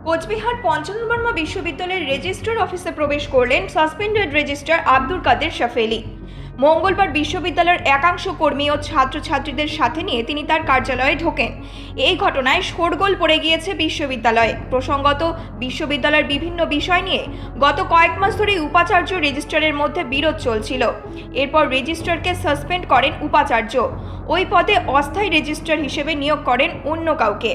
কোচবিহার পঞ্চনবর্মা বিশ্ববিদ্যালয়ের রেজিস্ট্রার অফিসে প্রবেশ করলেন সাসপেন্ডেড রেজিস্ট্রার আব্দুল কাদের শাফেলি। মঙ্গলবার বিশ্ববিদ্যালয়ের একাংশ কর্মী ও ছাত্রছাত্রীদের সাথে নিয়ে তিনি তার কার্যালয়ে ঢোকেন। এই ঘটনায় শোরগোল পড়ে গিয়েছে বিশ্ববিদ্যালয়ে। প্রসঙ্গত, বিশ্ববিদ্যালয়ের বিভিন্ন বিষয় নিয়ে গত কয়েক মাস ধরেই উপাচার্য রেজিস্ট্রারের মধ্যে বিরোধ চলছিল। এরপর রেজিস্ট্রারকে সাসপেন্ড করেন উপাচার্য। ওই পদে অস্থায়ী রেজিস্ট্রার হিসেবে নিয়োগ করেন অন্য কাউকে।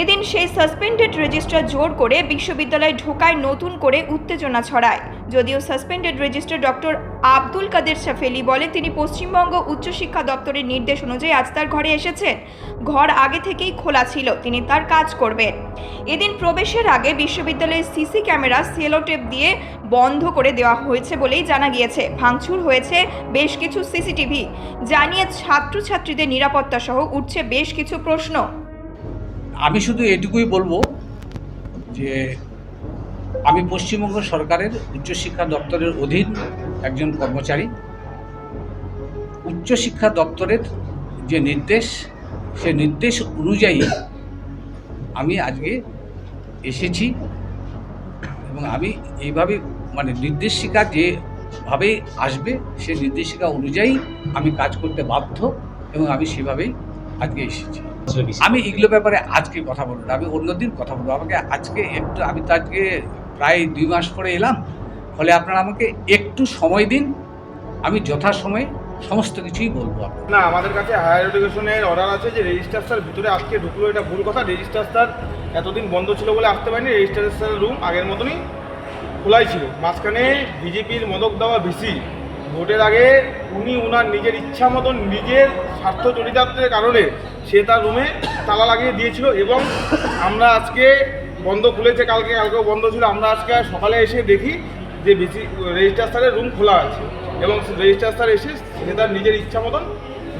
এদিন সেই সাসপেন্ডেড রেজিস্ট্রার জোর করে বিশ্ববিদ্যালয়ে ঢোকায় নতুন করে উত্তেজনা ছড়ায়। যদিও সাসপেন্ডেড রেজিস্ট্রার ডক্টর আব্দুল কাদের শাফেলি বলে তিনি পশ্চিমবঙ্গ উচ্চশিক্ষা দপ্তরের নির্দেশ অনুযায়ী আজ তার ঘরে এসেছেন। ঘর আগে থেকেই খোলা ছিল, তিনি তার কাজ করবেন। এদিন প্রবেশের আগে বিশ্ববিদ্যালয়ের সিসি ক্যামেরা সেলোটেপ দিয়ে বন্ধ করে দেওয়া হয়েছে বলেই জানা গিয়েছে। ভাঙচুর হয়েছে বেশ কিছু সিসিটিভি, জানিয়ে ছাত্রছাত্রীদের নিরাপত্তা সহ উঠছে বেশ কিছু প্রশ্ন। আমি শুধু এটুকুই বলবো যে আমি পশ্চিমবঙ্গ সরকারের উচ্চশিক্ষা দপ্তরের অধীন একজন কর্মচারী। উচ্চশিক্ষা দপ্তরের যে নির্দেশ, সে নির্দেশ অনুযায়ী আমি আজকে এসেছি এবং আমি এইভাবে নির্দেশিকা যেভাবে আসবে সেই নির্দেশিকা অনুযায়ী আমি কাজ করতে বাধ্য এবং আমি সেভাবেই আজকে এসেছি। আমি এগুলো ব্যাপারে আজকে কথা বলবো, আমি অন্যদিন কথা বলবো। আমাকে আজকে একটু, আমি তো আজকে প্রায় 2 মাস পরে এলাম, ফলে আপনারা আমাকে একটু সময় দিন, আমি যথাসময়ে সমস্ত কিছুই বলবো। না, আমাদের কাছে হায়ার এডুকেশনের অর্ডার আছে যে রেজিস্ট্রার স্যার ভিতরে আজকে ঢুকলো, এটা ভুল কথা। রেজিস্ট্রার স্যার এতদিন বন্ধ ছিল বলে আসতে পারেনি। রেজিস্ট্রার স্যারের রুম আগের মতনই খোলাই ছিল। মাঝখানে বিজেপির মদক দেওয়া ভিসি ভোটের আগে ওনার নিজের ইচ্ছা মতন, নিজের স্বার্থ চরিতার্থের কারণে সে তার রুমে তালা লাগিয়ে দিয়েছিল এবং আমরা আজকে বন্ধ খুলেছে, কালকেও বন্ধ ছিল। আমরা আজকে সকালে এসে দেখি যে রেজিস্ট্রার স্যারের রুম খোলা আছে এবং রেজিস্ট্রার স্যার এসে সে তার নিজের ইচ্ছা মতন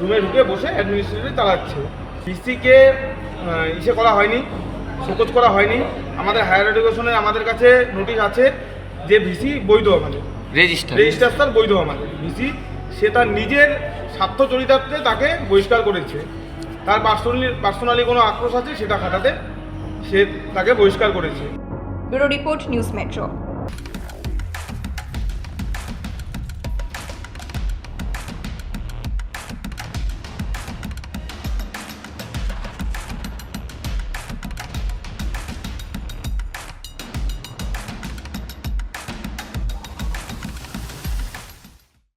রুমে ঢুকে বসে অ্যাডমিনিস্ট্রেটর চালাচ্ছে। ভিসিকে করা হয়নি, শোকজ করা হয়নি। আমাদের হায়ার এডুকেশনের আমাদের কাছে নোটিশ আছে যে ভিসি বৈধ, আমাদের রেজিস্ট্রার স্যার বৈধ। আমাদের ভিসি সে তার নিজের স্বার্থ চরিতার্থে তাকে বহিষ্কার করেছে। তার পার্সোনালি কোনো আক্রোশ আছে সেটা খাটাতে সে তাকে বহিষ্কার করেছে। Bureau report, news metro.